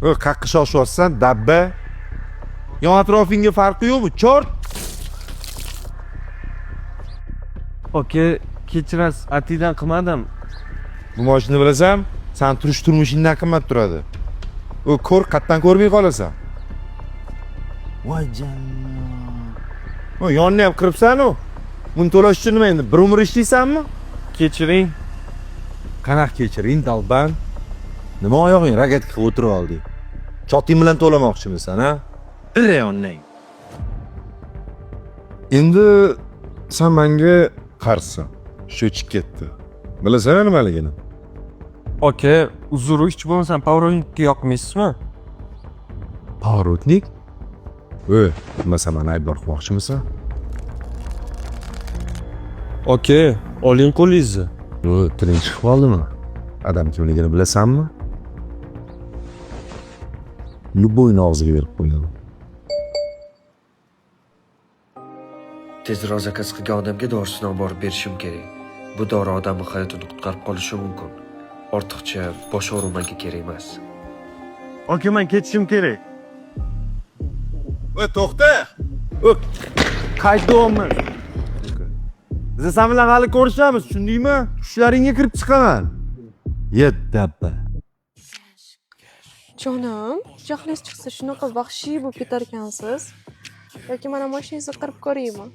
Qaqqa shoshyapsan, dabba. Yon atrofingga farqi yo'qmi? Chort. Oke, kechirasiz, atidan qilmadim. Bu mashina bilasan, sen turmushingdan qimmat turadi. U ko'r qatdan ko'rmay qolasan. Voy janna. O yonni ham qiribsan-ku. Buni to'lash uchun nima endi? Bir umr ishlaysanmi? Kechiring. Qanaqa kechiring, dalban? Nima oyog'ing rogatka qilib o'tirib olding? Choting bilan to'lamoqchimisan, ha? Yonnang. Endi sen menga qarsan. Sho'chib ketdi. Bilasan nimaligini? Oke, uzr, hech bo'lmasam pоворotnikka yoqmaysizmi? Pоворotnik? Nima sen meni aybdor qilmoqchimisan? Oke, oling qo'lingizni. Tiling chiqib qoldimi? Adam kimligini bilasanmi? Любойni og'ziga berib qo'yadi. Tezroq zakaz qilgan odamga dorisini olib borib berishim kerak. Bu dori odamning hayotini qutqarib qolishi mumkin. Ortiqcha bosh og'rimaga kerak emas. Oke, men ketishim kerak. To'xta! Qaytdimmi? Biz sen bilan hali ko'rishamiz, tushundingmi? Tushlaringga kirib chiqaman. Yet dabba. Jonim, jahlingiz chiqsa shunaqa vahshiy bo'lib ketar ekansiz. Yoki mana mashinangizni qirib ko'raymi?